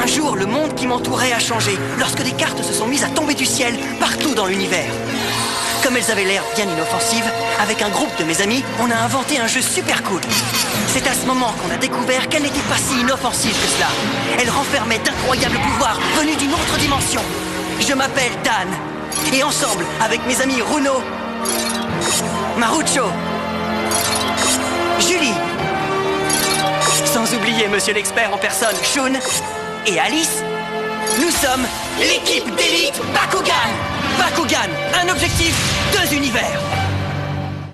Un jour, le monde qui m'entourait a changé, lorsque des cartes se sont mises à tomber du ciel partout dans l'univers. Comme elles avaient l'air bien inoffensives, avec un groupe de mes amis, on a inventé un jeu super cool. C'est à ce moment qu'on a découvert qu'elle n'était pas si inoffensive que cela. Elle renfermait d'incroyables pouvoirs venus d'une autre dimension. Je m'appelle Dan, et ensemble, avec mes amis Runo, Marucho, Julie, sans oublier Monsieur l'expert en personne, Shun, et Alice, nous sommes l'équipe d'élite Bakugan. Bakugan, un objectif, 2 univers.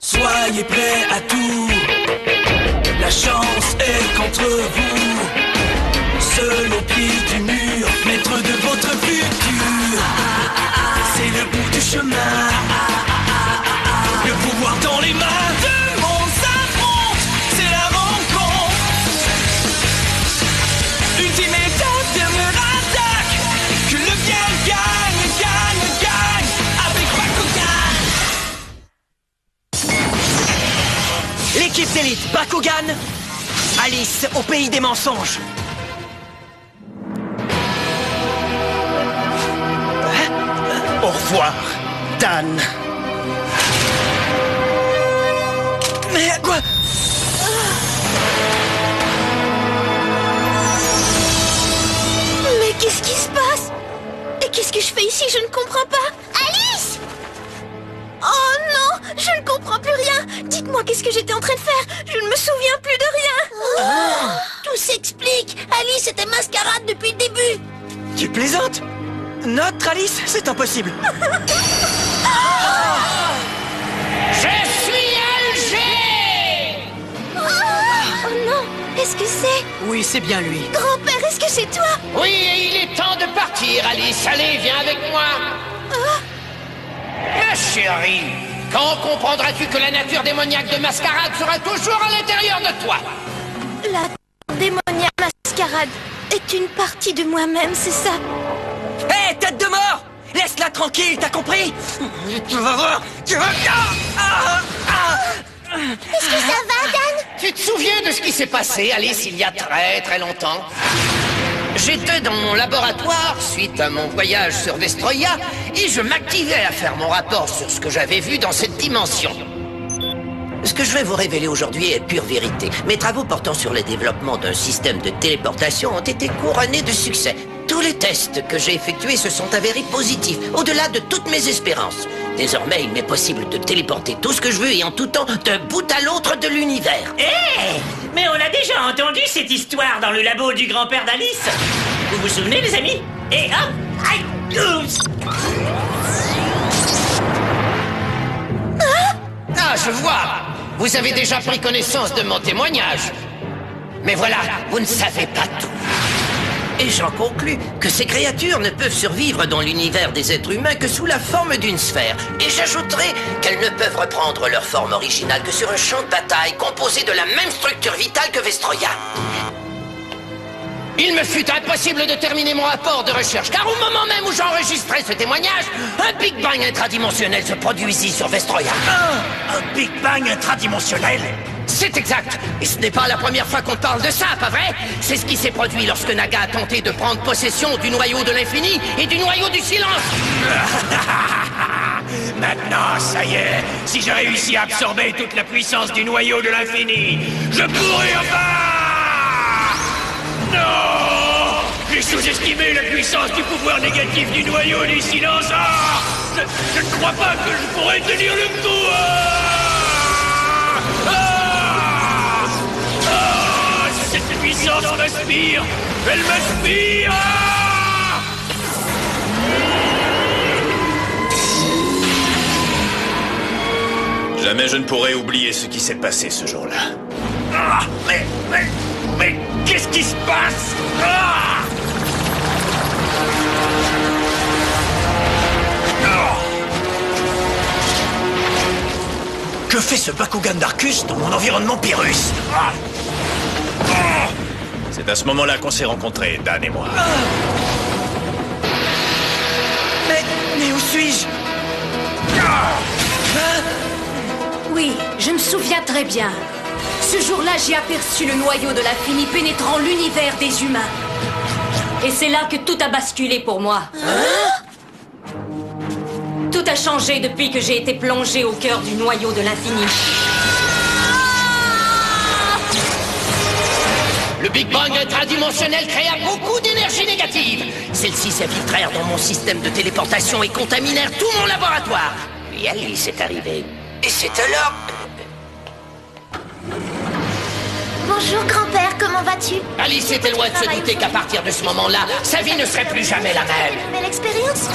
Soyez prêts à tout, la chance est contre vous. Seul au pied du mur, maître de votre futur. C'est le bout du chemin, le pouvoir dans les mains. Deux mondes s'affrontent, c'est la rencontre. Ultime étape, dernière attaque. Que le bien gagne, gagne, gagne avec Bakugan. L'équipe d'élite Bakugan, Alice au pays des mensonges. Au revoir, Dan. Mais quoi? Mais qu'est-ce qui se passe? Et qu'est-ce que je fais ici? Je ne comprends pas. Alice! Oh non, je ne comprends plus rien. Dites-moi qu'est-ce que j'étais en train de faire. Je ne me souviens plus de rien. Tout s'explique. Alice était mascarade depuis le début. Tu plaisantes? Notre Alice? C'est impossible. Je suis Alger! Oh non, est-ce que c'est... Oui, c'est bien lui. Grand-père, est-ce que c'est toi? Oui, et il est temps de partir, Alice. Allez, viens avec moi. Ma chérie, quand comprendras-tu que la nature démoniaque de Mascarade sera toujours à l'intérieur de toi? La démoniaque mascarade est une partie de moi-même, c'est ça? Hé, tête de mort! Laisse-la tranquille, t'as compris? Tu vas voir, tu vas... Est-ce que ça va, Dan? Tu te souviens de ce qui s'est passé, Alice, il y a très très longtemps? J'étais dans mon laboratoire suite à mon voyage sur Vestroia et je m'activais à faire mon rapport sur ce que j'avais vu dans cette dimension. Ce que je vais vous révéler aujourd'hui est pure vérité. Mes travaux portant sur le développement d'un système de téléportation ont été couronnés de succès. Tous les tests que j'ai effectués se sont avérés positifs, au-delà de toutes mes espérances. Désormais, il m'est possible de téléporter tout ce que je veux et en tout temps, d'un bout à l'autre de l'univers. Hé! Mais on a déjà entendu cette histoire dans le labo du grand-père d'Alice. Vous vous souvenez, les amis? Et hop! Aïe! Ah, je vois! Vous avez déjà pris connaissance de mon témoignage. Mais voilà, vous ne savez pas tout. Et j'en conclus que ces créatures ne peuvent survivre dans l'univers des êtres humains que sous la forme d'une sphère. Et j'ajouterai qu'elles ne peuvent reprendre leur forme originale que sur un champ de bataille composé de la même structure vitale que Vestroia. Il me fut impossible de terminer mon rapport de recherche, car au moment même où j'enregistrais ce témoignage, un Big Bang intradimensionnel se produisit sur Vestroia. Un Big Bang intradimensionnel? C'est exact. Et ce n'est pas la première fois qu'on parle de ça, pas vrai? C'est ce qui s'est produit lorsque Naga a tenté de prendre possession du noyau de l'infini et du noyau du silence. Maintenant, ça y est, si j'ai réussi à absorber toute la puissance du noyau de l'infini, je pourrai enfin... Non! J'ai sous-estimé la puissance du pouvoir négatif du noyau du silence. Ah, je ne crois pas que je pourrais tenir le coup. Cette puissance m'aspire. Elle m'aspire. Jamais je ne pourrai oublier ce qui s'est passé ce jour-là. Mais qu'est-ce qui se passe? Que fait ce Bakugan d'Arcus dans mon environnement Pyrrhus? C'est à ce moment-là qu'on s'est rencontrés, Dan et moi. Mais où suis-je? Oui, je me souviens très bien. Ce jour-là, j'ai aperçu le noyau de l'infini pénétrant l'univers des humains. Et c'est là que tout a basculé pour moi. Tout a changé depuis que j'ai été plongée au cœur du noyau de l'infini. Le Big Bang intradimensionnel créa beaucoup d'énergie négative. Celles-ci s'infiltrèrent dans mon système de téléportation et contaminèrent tout mon laboratoire. Puis Alice est arrivée. Et c'est alors... Bonjour grand-père, comment vas-tu? Alice était loin de se douter qu'à partir de ce moment-là, sa vie ne serait plus jamais la même. Belle expérience.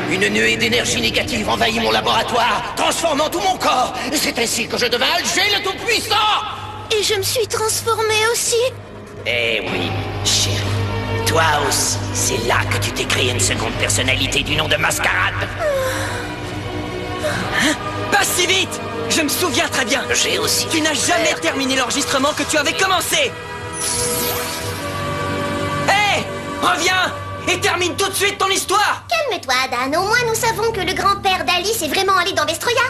Une nuée d'énergie négative envahit mon laboratoire, transformant tout mon corps. Et c'est ainsi que je devins Alger le Tout-Puissant. Et je me suis transformée aussi. Eh oui, chérie. Toi aussi, c'est là que tu t'es créé une seconde personnalité du nom de Mascarade. Pas si vite! Je me souviens très bien. J'ai aussi... Tu n'as jamais terminé l'enregistrement que tu avais commencé. Hé! Reviens! Et termine tout de suite ton histoire! Calme-toi, Dan. Au moins, nous savons que le grand-père d'Alice est vraiment allé dans Vestroya.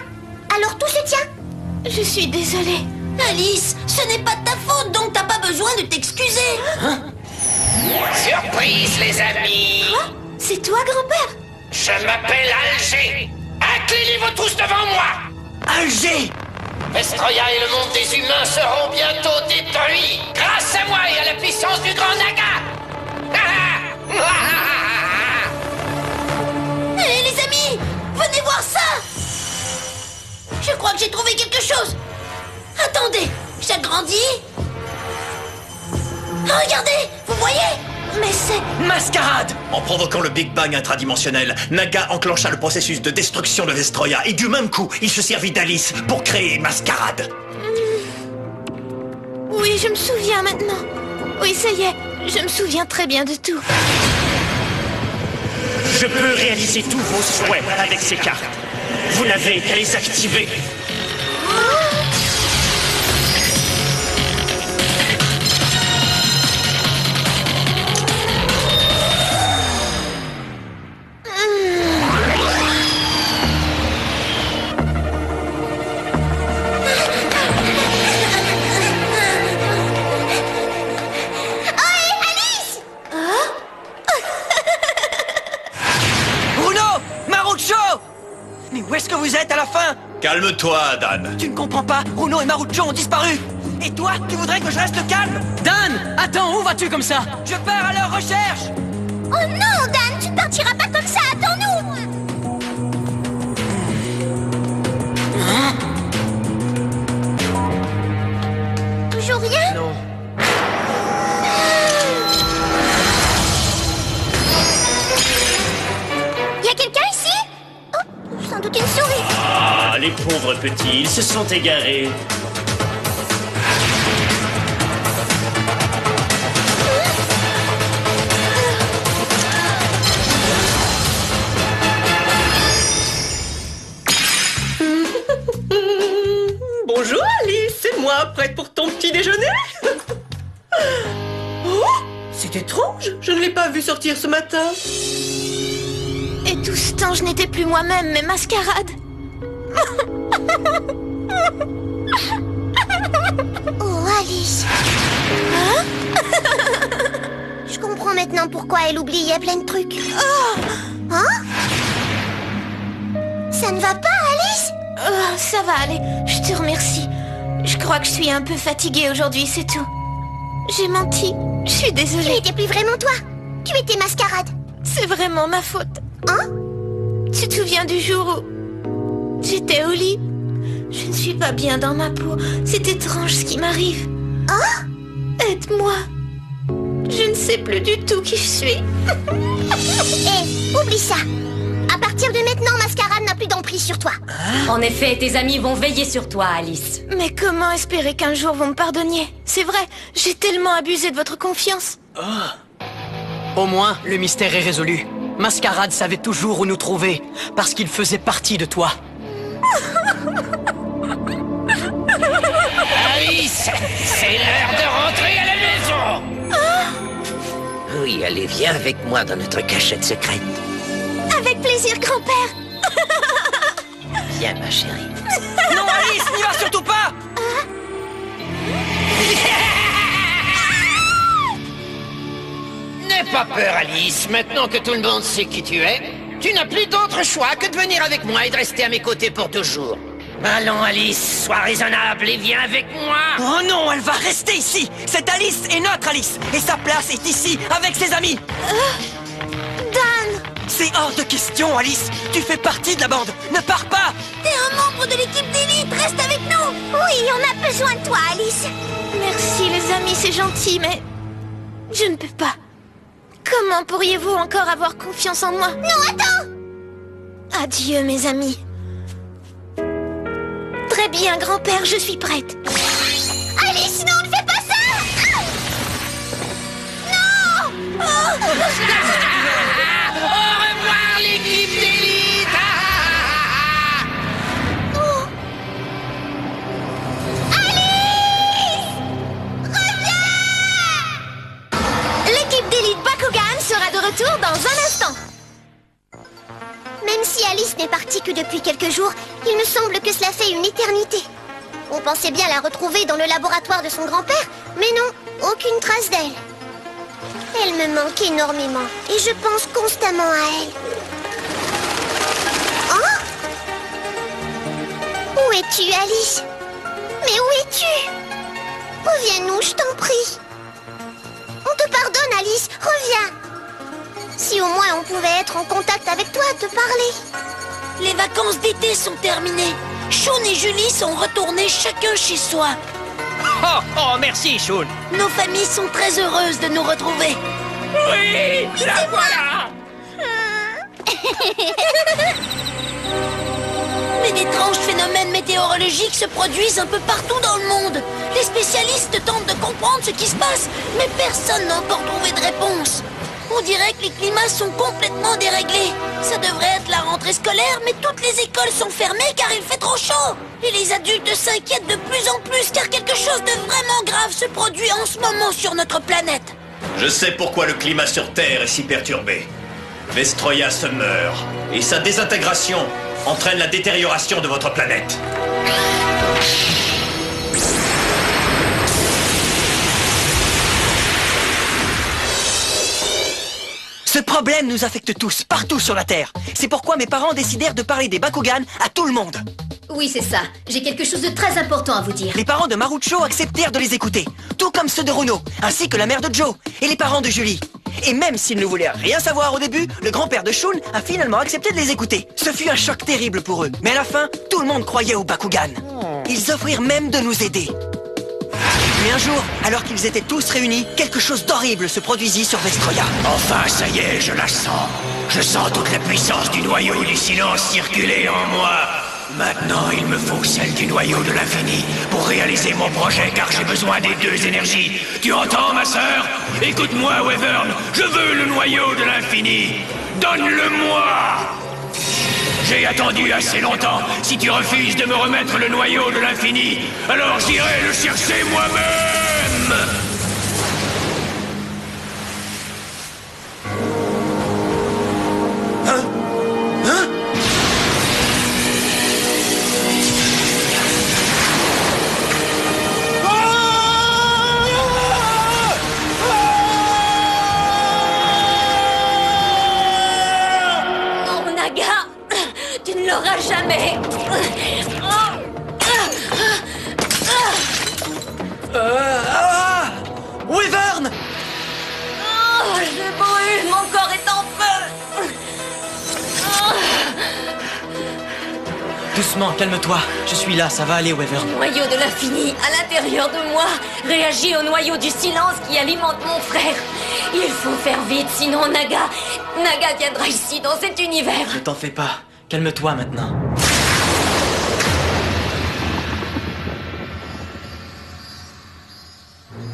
Alors tout se tient. Je suis désolée. Alice, ce n'est pas de ta faute, donc t'as pas besoin de t'excuser. Surprise, les amis! Quoi? C'est toi, grand-père? Je m'appelle Alger. Inclinez-vous tous devant moi! Alger! Vestroya et le monde des humains seront bientôt détruits grâce à moi et à la puissance du grand Naga! Hé les amis, venez voir ça. Je crois que j'ai trouvé quelque chose. Attendez, j'agrandis. Regardez, vous voyez? Mais c'est... Mascarade! En provoquant le Big Bang intradimensionnel, Naga enclencha le processus de destruction de Vestroya et du même coup, il se servit d'Alice pour créer Mascarade. Oui, je me souviens maintenant. Oui, ça y est, je me souviens très bien de tout. Je peux réaliser tous vos souhaits avec ces cartes. Vous n'avez qu'à les activer. Mais où est-ce que vous êtes à la fin? Calme-toi, Dan. Tu ne comprends pas, Bruno et Marucho ont disparu. Et toi, tu voudrais que je reste calme? Dan, attends, où vas-tu comme ça? Je pars à leur recherche. Oh non, Dan, tu ne partiras pas comme ça, attends-nous. Toujours rien? Non. Y a quelqu'un ici? Oh, sans doute une souris. Ah, les pauvres petits, ils se sont égarés. Bonjour Alice, c'est moi, prête pour ton petit déjeuner? Oh, c'est étrange, je ne l'ai pas vu sortir ce matin. Et tout ce temps, je n'étais plus moi-même, mais Mascarade. Oh, Alice. Hein? Je comprends maintenant pourquoi elle oubliait plein de trucs. Oh. Hein? Ça ne va pas, Alice? Oh, ça va aller, je te remercie. Je crois que je suis un peu fatiguée aujourd'hui, c'est tout. J'ai menti, je suis désolée. Tu n'étais plus vraiment toi. Tu étais Mascarade. C'est vraiment ma faute. Hein? Tu te souviens du jour où j'étais au lit? Je ne suis pas bien dans ma peau. C'est étrange ce qui m'arrive. Hein? Aide-moi. Je ne sais plus du tout qui je suis. Oublie ça. À partir de maintenant, Mascarade n'a plus d'emprise sur toi. En effet, tes amis vont veiller sur toi, Alice. Mais comment espérer qu'un jour vous me pardonniez? C'est vrai, j'ai tellement abusé de votre confiance. Au moins, le mystère est résolu. Mascarade savait toujours où nous trouver, parce qu'il faisait partie de toi. Alice, c'est l'heure de rentrer à la maison. Oui, allez, viens avec moi dans notre cachette secrète. Avec plaisir, grand-père. Viens, ma chérie. Non, Alice, n'y va surtout pas. pas peur, Alice. Maintenant que tout le monde sait qui tu es, tu n'as plus d'autre choix que de venir avec moi et de rester à mes côtés pour toujours. Allons, Alice, sois raisonnable et viens avec moi. Oh non, elle va rester ici. Cette Alice est notre Alice. Et sa place est ici, avec ses amis. Dan! C'est hors de question, Alice. Tu fais partie de la bande. Ne pars pas. T'es un membre de l'équipe d'élite, reste avec nous. Oui, on a besoin de toi, Alice. Merci, les amis, c'est gentil, mais... je ne peux pas. Comment pourriez-vous encore avoir confiance en moi? Non, attends! Adieu, mes amis. Très bien, grand-père, je suis prête. Alice, non, ne fais pas ça! Non! Au revoir, l'équipe d'élite. Oh. Alice! Reviens! L'équipe d'élite Bakugan sera de retour dans un instant. Même si Alice n'est partie que depuis quelques jours, il me semble que cela fait une éternité. On pensait bien la retrouver dans le laboratoire de son grand-père, mais non, aucune trace d'elle. Elle me manque énormément, et je pense constamment à elle. Oh! Où es-tu, Alice? Mais où es-tu? Reviens-nous, je t'en prie. On te pardonne, Alice, reviens. Si au moins on pouvait être en contact avec toi, te parler. Les vacances d'été sont terminées. Shun et Julie sont retournés chacun chez soi. Oh, merci, Shun. Nos familles sont très heureuses de nous retrouver. Oui, la voilà. Mais d'étranges phénomènes météorologiques se produisent un peu partout dans le monde. Les spécialistes tentent de comprendre ce qui se passe, mais personne n'a encore trouvé de réponse. On dirait que les climats sont complètement déréglés. Ça devrait être la rentrée scolaire, mais toutes les écoles sont fermées car il fait trop chaud. Et les adultes s'inquiètent de plus en plus car quelque chose de vraiment grave se produit en ce moment sur notre planète. Je sais pourquoi le climat sur Terre est si perturbé. Vestroya se meurt, et sa désintégration entraîne la détérioration de votre planète. Ce problème nous affecte tous, partout sur la Terre. C'est pourquoi mes parents décidèrent de parler des Bakugan à tout le monde. Oui, c'est ça. J'ai quelque chose de très important à vous dire. Les parents de Marucho acceptèrent de les écouter, tout comme ceux de Runo, ainsi que la mère de Joe et les parents de Julie. Et même s'ils ne voulaient rien savoir au début, le grand-père de Shun a finalement accepté de les écouter. Ce fut un choc terrible pour eux, mais à la fin, tout le monde croyait aux Bakugan. Ils offrirent même de nous aider. Mais un jour, alors qu'ils étaient tous réunis, quelque chose d'horrible se produisit sur Vestroya. Enfin, ça y est, je la sens. Je sens toute la puissance du noyau du silence circuler en moi. Maintenant, il me faut celle du noyau de l'infini pour réaliser mon projet, car j'ai besoin des deux énergies. Tu entends, ma sœur? Écoute-moi, Wyvern, je veux le noyau de l'infini. Donne-le-moi! J'ai attendu assez longtemps. Si tu refuses de me remettre le noyau de l'infini, alors j'irai le chercher moi-même! Jamais. Wyvern! Oh, je brûle, mon corps est en feu. Doucement, calme-toi. Je suis là, ça va aller, Wyvern. Le noyau de l'infini, à l'intérieur de moi, réagit au noyau du silence qui alimente mon frère. Il faut faire vite, sinon Naga viendra ici, dans cet univers. Ne t'en fais pas. Calme-toi maintenant.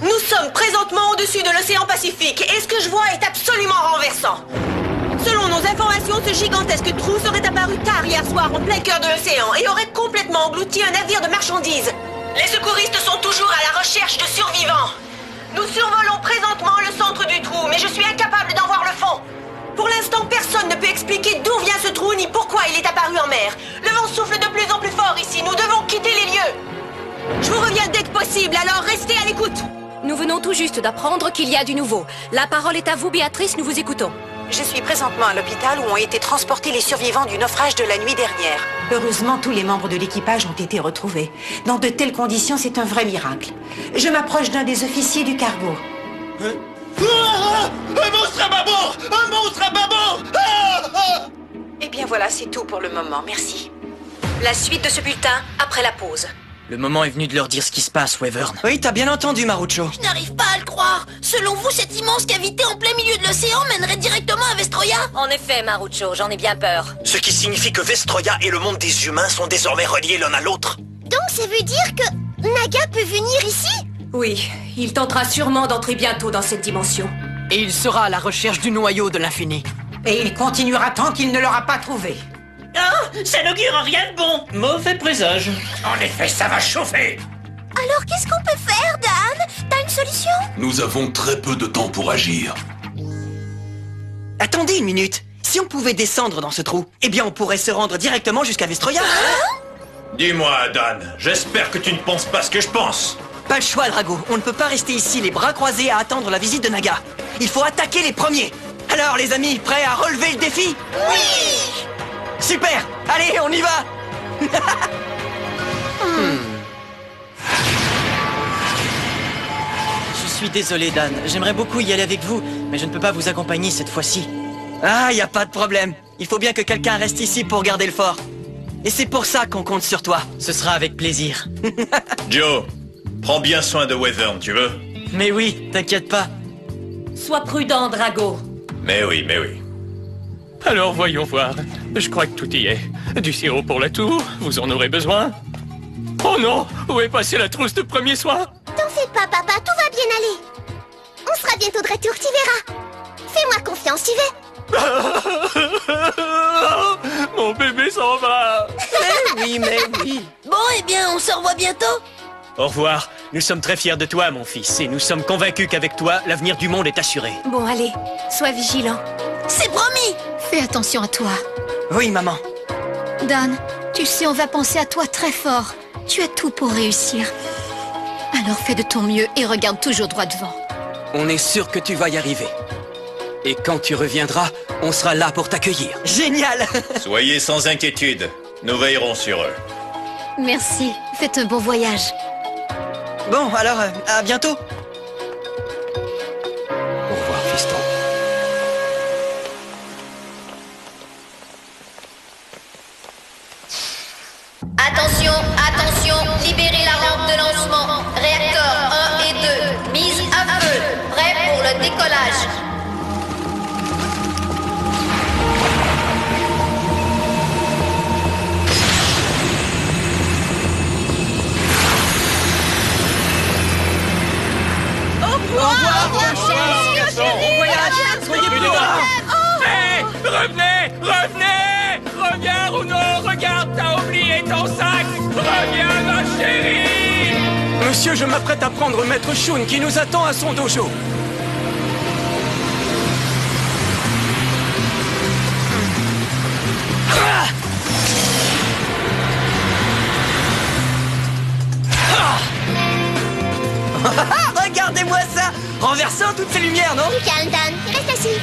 Nous sommes présentement au-dessus de l'océan Pacifique et ce que je vois est absolument renversant. Selon nos informations, ce gigantesque trou serait apparu tard hier soir en plein cœur de l'océan et aurait complètement englouti un navire de marchandises. Les secouristes sont toujours à la recherche de survivants. Nous survolons présentement le centre du trou, mais je suis incapable d'en voir le fond. Pour l'instant, personne ne peut expliquer d'où vient ce trou ni pourquoi il est apparu en mer. Le vent souffle de plus en plus fort ici, nous devons quitter les lieux. Je vous reviens dès que possible, alors restez à l'écoute. Nous venons tout juste d'apprendre qu'il y a du nouveau. La parole est à vous, Béatrice, nous vous écoutons. Je suis présentement à l'hôpital où ont été transportés les survivants du naufrage de la nuit dernière. Heureusement, tous les membres de l'équipage ont été retrouvés. Dans de telles conditions, c'est un vrai miracle. Je m'approche d'un des officiers du cargo. Un monstre à bâbord! Un monstre à bâbord! Eh bien voilà, c'est tout pour le moment, merci. La suite de ce bulletin après la pause. Le moment est venu de leur dire ce qui se passe, Wyvern. Oui, t'as bien entendu, Marucho. Je n'arrive pas à le croire. Selon vous, cette immense cavité en plein milieu de l'océan mènerait directement à Vestroya? En effet, Marucho, j'en ai bien peur. Ce qui signifie que Vestroya et le monde des humains sont désormais reliés l'un à l'autre. Donc ça veut dire que Naga peut venir ici? Oui, il tentera sûrement d'entrer bientôt dans cette dimension. Et il sera à la recherche du noyau de l'infini. Et il continuera tant qu'il ne l'aura pas trouvé. Ah, ça n'augure rien de bon. Mauvais présage. En effet, ça va chauffer. Alors qu'est-ce qu'on peut faire, Dan? T'as une solution? Nous avons très peu de temps pour agir. Attendez une minute. Si on pouvait descendre dans ce trou, eh bien on pourrait se rendre directement jusqu'à Vestroya. Dis-moi, Dan, j'espère que tu ne penses pas ce que je pense. Pas le choix, Drago. On ne peut pas rester ici les bras croisés à attendre la visite de Naga. Il faut attaquer les premiers. Alors, les amis, prêts à relever le défi? Oui! Super! Allez, on y va! Je suis désolé, Dan. J'aimerais beaucoup y aller avec vous, mais je ne peux pas vous accompagner cette fois-ci. Ah, y a pas de problème. Il faut bien que quelqu'un reste ici pour garder le fort. Et c'est pour ça qu'on compte sur toi. Ce sera avec plaisir. Joe, prends bien soin de Wyvern, tu veux? Mais oui, t'inquiète pas. Sois prudent, Drago. Mais oui, mais oui. Alors voyons voir. Je crois que tout y est. Du sirop pour la toux, vous en aurez besoin. Oh non, où est passée la trousse de premiers soins? T'en fais pas, papa, tout va bien aller. On sera bientôt de retour, tu verras. Fais-moi confiance, tu veux? Mon bébé s'en va. Mais oui. Bon, eh bien, on se revoit bientôt. Au revoir. Nous sommes très fiers de toi, mon fils, et nous sommes convaincus qu'avec toi, l'avenir du monde est assuré. Bon, allez, sois vigilant. C'est promis. Fais attention à toi. Oui, maman. Dan, tu sais, on va penser à toi très fort. Tu as tout pour réussir. Alors fais de ton mieux et regarde toujours droit devant. On est sûr que tu vas y arriver. Et quand tu reviendras, on sera là pour t'accueillir. Génial! Soyez sans inquiétude. Nous veillerons sur eux. Merci. Faites un bon voyage. Bon, alors, à bientôt. Au revoir, fiston. Attention, attention, libérez la rampe de lancement. Réacteurs 1 et 2, mise à feu. Prêt pour le décollage. Revenez! Revenez! Reviens, Runo! Regarde, t'as oublié ton sac! Reviens, ma chérie! Monsieur, je m'apprête à prendre Maître Shun qui nous attend à son dojo. Regardez-moi ça! Renversant toutes ces lumières, non? Calme, Dan, reste assis.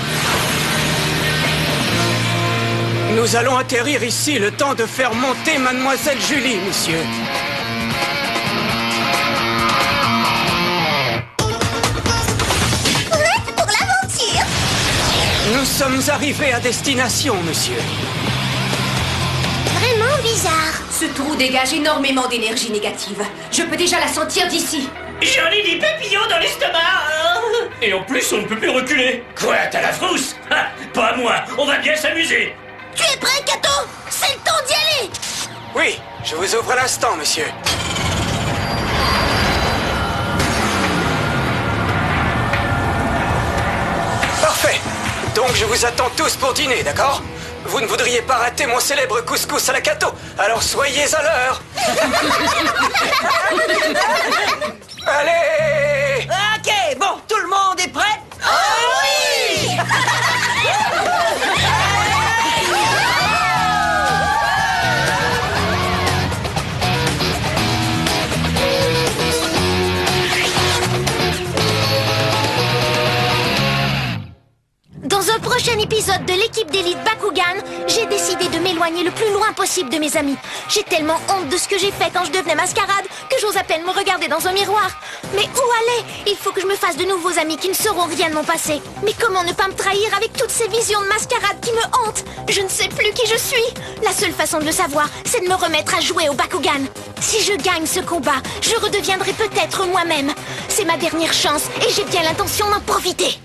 Nous allons atterrir ici le temps de faire monter Mademoiselle Julie, monsieur. Prête pour l'aventure? Nous sommes arrivés à destination, monsieur. Vraiment bizarre. Ce trou dégage énormément d'énergie négative. Je peux déjà la sentir d'ici. J'en ai des papillons dans l'estomac. Et en plus, on ne peut plus reculer. Quoi, t'as la frousse? Ah, pas moi, on va bien s'amuser. Tu es prêt, Kato? C'est le temps d'y aller. Oui, je vous ouvre à l'instant, monsieur. Parfait. Donc je vous attends tous pour dîner, d'accord? Vous ne voudriez pas rater mon célèbre couscous à la Kato, alors soyez à l'heure. Allez! Ok, bon, tout le monde est prêt? Oh oui! prochain épisode de l'équipe d'élite Bakugan, j'ai décidé de m'éloigner le plus loin possible de mes amis. J'ai tellement honte de ce que j'ai fait quand je devenais mascarade que j'ose à peine me regarder dans un miroir. Mais où aller? Il faut que je me fasse de nouveaux amis qui ne sauront rien de mon passé. Mais comment ne pas me trahir avec toutes ces visions de mascarade qui me hantent? Je ne sais plus qui je suis. La seule façon de le savoir, c'est de me remettre à jouer au Bakugan. Si je gagne ce combat, je redeviendrai peut-être moi-même. C'est ma dernière chance et j'ai bien l'intention d'en profiter.